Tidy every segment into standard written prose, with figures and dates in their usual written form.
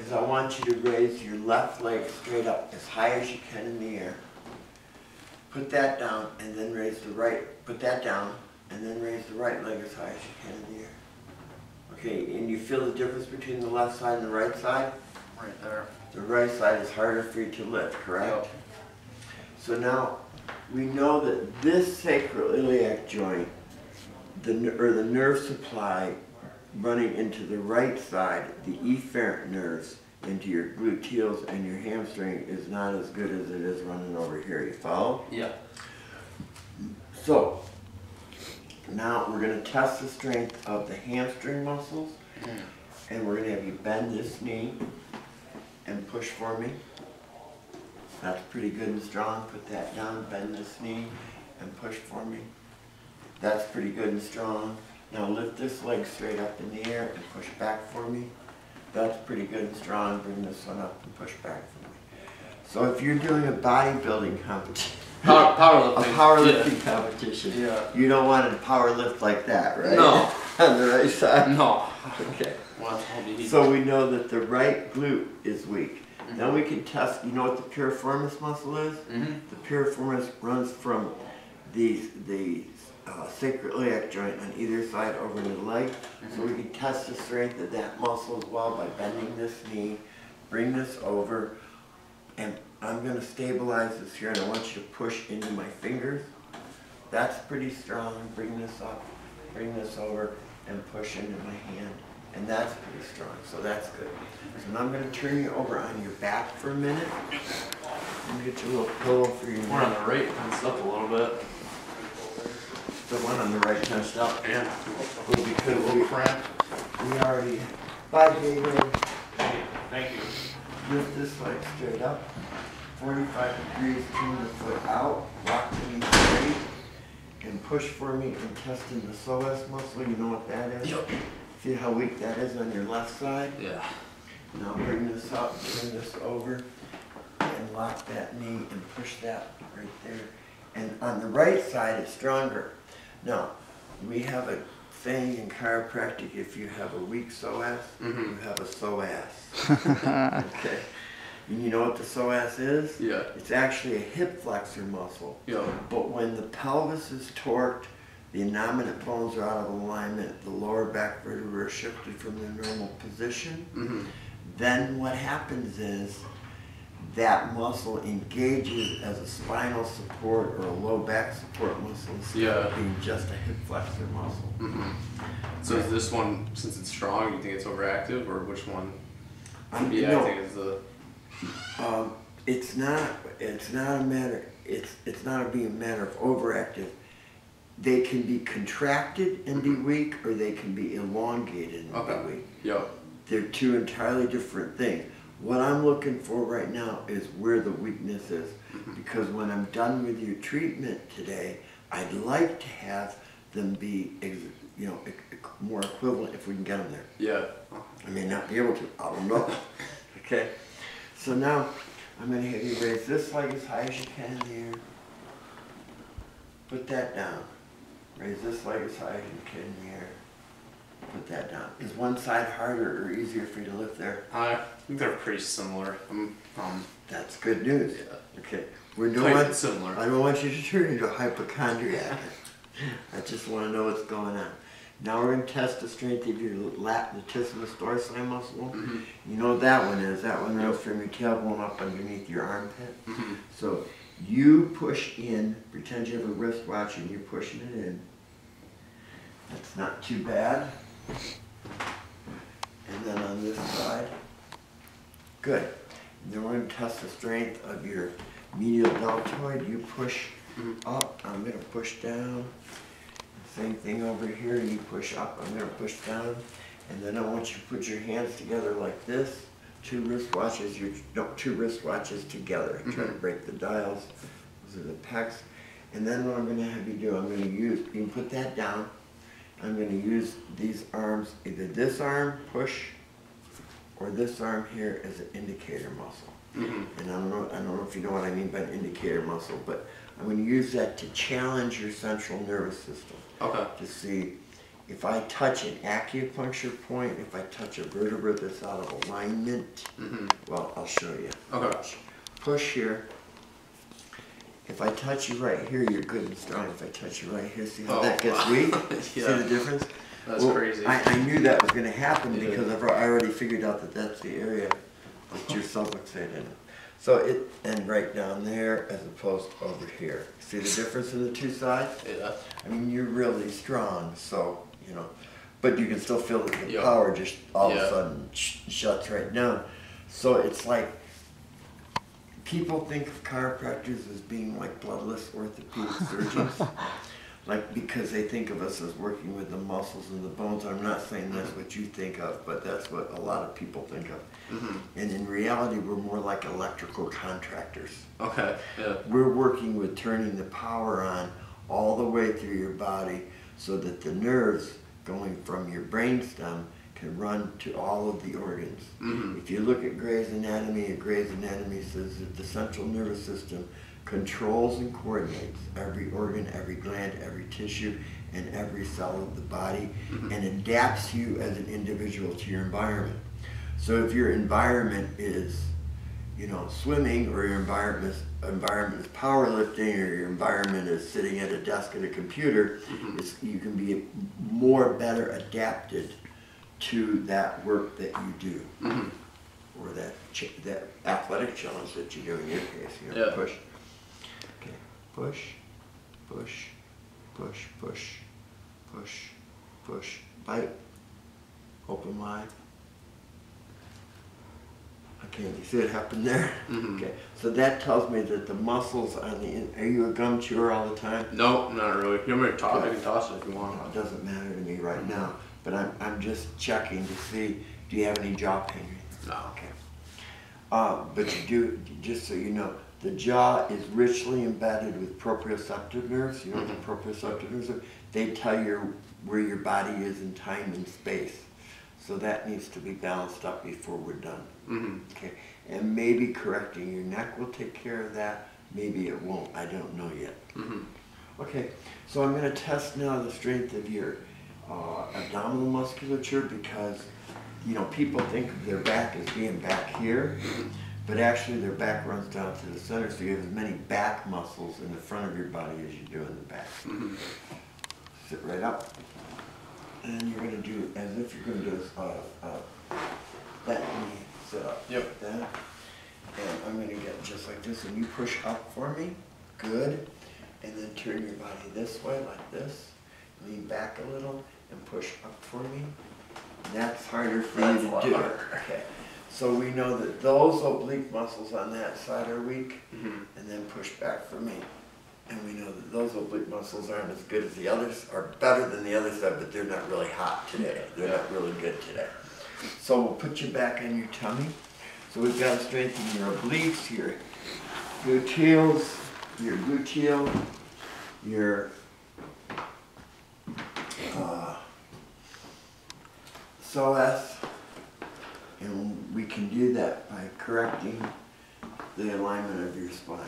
is I want you to raise your left leg straight up as high as you can in the air. Put that down and then raise the right, put that down and then raise the right leg as high as you can in the air. Okay, and you feel the difference between the left side and the right side? Right there. The right side is harder for you to lift, correct? Yep. So now we know that this sacroiliac joint, the nerve supply running into the right side, the efferent nerves, into your gluteals and your hamstring is not as good as it is running over here. You follow? Yeah. So now we're going to test the strength of the hamstring muscles, and we're going to have you bend this knee and push for me. That's pretty good and strong. Put that down, bend this knee and push for me. That's pretty good and strong. Now lift this leg straight up in the air and push back for me. That's pretty good and strong. Bring this one up and push back for me. So if you're doing a bodybuilding competition, powerlifting competition, yeah. You don't want to power lift like that, right? No. On the right side? No. Okay. Well, So we know that the right glute is weak. Then we can test, you know what the piriformis muscle is? The piriformis runs from the sacroiliac joint on either side over the leg. So we can test the strength of that muscle as well by bending this knee, bring this over, and I'm going to stabilize this here, and I want you to push into my fingers. That's pretty strong. Bring this up, bring this over, and push into my hand. And that's pretty strong, so that's good. So now I'm going to turn you over on your back for a minute. Let me get you a little pillow for your One on the right tensed up a little bit. The one on the right tensed up. Yeah. Because a little cramp. We already, bye David. Thank you. Lift this leg straight up. 45 degrees, turn the foot out. Rock the knee straight. And push for me and testing the psoas muscle. You know what that is? Yep. See how weak that is on your left side? Yeah. Now bring this up, turn this over, and lock that knee and push that right there. And on the right side, it's stronger. Now, we have a saying in chiropractic, if you have a weak psoas, you have a psoas. Okay. And you know what the psoas is? Yeah. It's actually a hip flexor muscle. Yeah. But when the pelvis is torqued, the innominate bones are out of alignment, the lower back vertebrae are shifted from their normal position, then what happens is that muscle engages as a spinal support or a low back support muscle instead of being just a hip flexor muscle. So is this one, since it's strong, you think it's overactive, or which one should be No. acting as the... It's not a matter, it's not a matter of overactive. They can be contracted and be weak, or they can be elongated and be weak. Yep. They're two entirely different things. What I'm looking for right now is where the weakness is. Because when I'm done with your treatment today, I'd like to have them be, more equivalent if we can get them there. Yeah. I may not be able to, I don't know. Okay, so now I'm going to have you raise this leg as high as you can in the air. Put that down. Raise this leg as high as you can in the air. Put that down. Is one side harder or easier for you to lift there? I think they're pretty similar. That's good news. Yeah. Okay. Similar. I don't want you to turn into a hypochondriac. I just want to know what's going on. Now we're going to test the strength of your latissimus dorsi muscle. You know what that one is. That one runs from your tailbone up underneath your armpit. So you push in, pretend you have a wristwatch and you're pushing it in. That's not too bad. And then on this side, good. And then we're going to test the strength of your medial deltoid. You push up, I'm going to push down. Same thing over here, you push up, I'm going to push down. And then I want you to put your hands together like this. Two wristwatches together. Try to break the dials. Those are the pecs. And then what I'm going to have you do, I'm going to use, you can put that down. I'm going to use these arms, either this arm, push, or this arm here as an indicator muscle. And I don't know if you know what I mean by an indicator muscle, but I'm going to use that to challenge your central nervous system. Okay. To see if I touch an acupuncture point, if I touch a vertebra that's out of alignment, well, I'll show you. Okay. Push here. If I touch you right here, you're good and strong. If I touch you right here, see how that gets weak? Yeah. See the difference? That's crazy. I knew that was going to happen because I already figured out that that's the area that you're subluxated in. So and right down there as opposed to over here. See the difference in the two sides? Yeah. I mean, you're really strong, so, you know, but you can still feel that the power just all of a sudden shuts right down. So it's like, people think of chiropractors as being like bloodless orthopedic surgeons, like because they think of us as working with the muscles and the bones. I'm not saying that's what you think of, but that's what a lot of people think of. And in reality, we're more like electrical contractors. Okay, yeah. We're working with turning the power on all the way through your body so that the nerves going from your brainstem can run to all of the organs. If you look at Gray's Anatomy says that the central nervous system controls and coordinates every organ, every gland, every tissue, and every cell of the body, and adapts you as an individual to your environment. So if your environment is, you know, swimming, or your environment is powerlifting, or your environment is sitting at a desk at a computer, you can be better adapted to that work that you do, or that athletic challenge that you do in your case. You know, push. Okay, push, push, push, push, push, push, bite, open wide. Okay, you see what happened there? Okay, so that tells me that the muscles on the are you a gum chewer all the time? No, not really. You want me to toss? I can toss it if you want. No, it doesn't matter to me right now, but I'm just checking to see, do you have any jaw pain? No. Okay. But you do, just so you know, the jaw is richly embedded with proprioceptive nerves. You know what the proprioceptive nerves are? They tell you where your body is in time and space. So that needs to be balanced up before we're done. Okay, and maybe correcting your neck will take care of that. Maybe it won't. I don't know yet. Okay, so I'm going to test now the strength of your abdominal musculature, because, you know, people think of their back as being back here, but actually their back runs down to the center, so you have as many back muscles in the front of your body as you do in the back. Sit right up. And you're going to do as if you're going to do that knee sit up. Like that. And I'm going to get just like this, and you push up for me. Good. And then turn your body this way, like this. Lean back a little and push up for me. That's harder for you to do. Okay. So we know that those oblique muscles on that side are weak, and then push back for me. And we know that those oblique muscles aren't as good as the others, are better than the other side, but they're not really hot today. They're not really good today. So we'll put you back on your tummy. So we've got to strengthen your obliques, your gluteals, your psoas, and we can do that by correcting the alignment of your spine.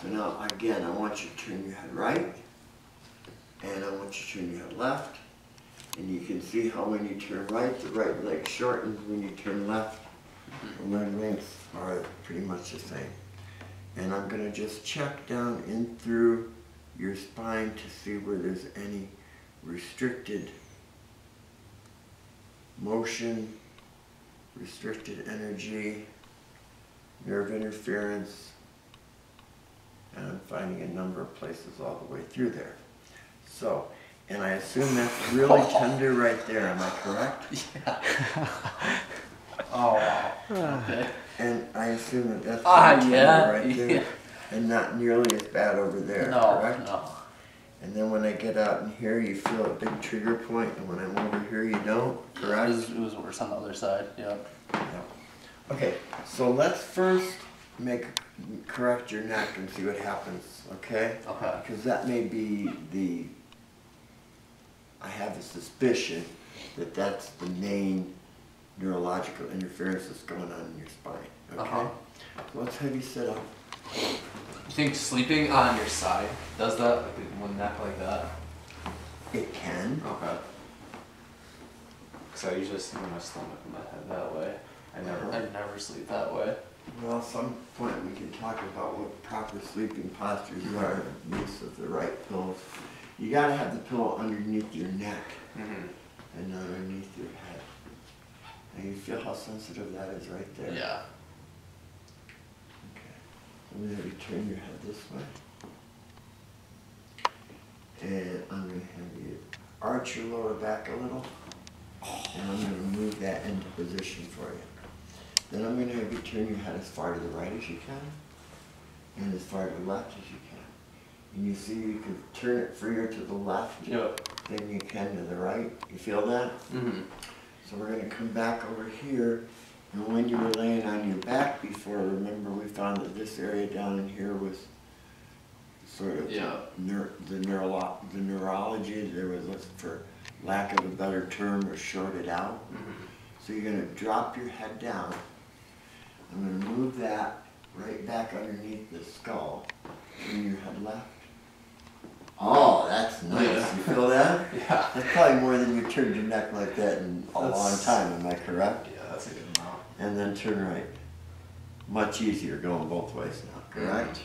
So now, again, I want you to turn your head right, and I want you to turn your head left, and you can see how when you turn right, the right leg shortens. When you turn left, the leg lengths are pretty much the same. And I'm going to just check down in through your spine to see where there's any restricted motion, restricted energy, nerve interference. And I'm finding a number of places all the way through there. So, and I assume that's really tender right there, am I correct? Yeah. Oh, wow. Okay. And I assume that that's really tender right there, yeah. and not nearly as bad over there, correct? No. And then when I get out in here, you feel a big trigger point, and when I'm over here, you don't, correct? It was worse on the other side, yeah. Okay, so let's first correct your neck and see what happens, okay? Okay. Because that may be I have a suspicion that that's the main neurological interference that's going on in your spine, okay? So let's have you sit up. You think sleeping on your side does that, like one neck like that? It can. Okay. Cause I usually sleep with my stomach and my head that way. I never sleep that way. Well, at some point we can talk about what proper sleeping postures are, use of the right pillows. You gotta have the pillow underneath your neck and not underneath your head. And you feel how sensitive that is right there? Yeah. Okay. I'm gonna have you turn your head this way. And I'm gonna have you arch your lower back a little. And I'm gonna move that into position for you. Then I'm gonna have you turn your head as far to the right as you can, and as far to the left as you can. And you see you can turn it freer to the left than you can to the right. You feel that? So we're gonna come back over here, and when you were laying on your back before, remember we found that this area down in here was sort of the neurology, there was, for lack of a better term, was shorted out. So you're gonna drop your head down. I'm gonna move that right back underneath the skull. Turn your head left. Oh, that's nice. You feel that? Yeah. That's probably more than you turned your neck like that in a long time, am I correct? Yeah, that's a good amount. And then turn right. Much easier going both ways now, correct?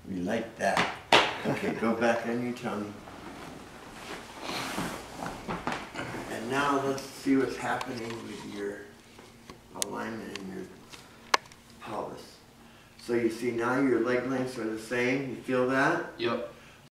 We like that. Okay, go back on your tummy. And now let's see what's happening with your alignment in your pelvis. So you see now your leg lengths are the same, you feel that? Yep.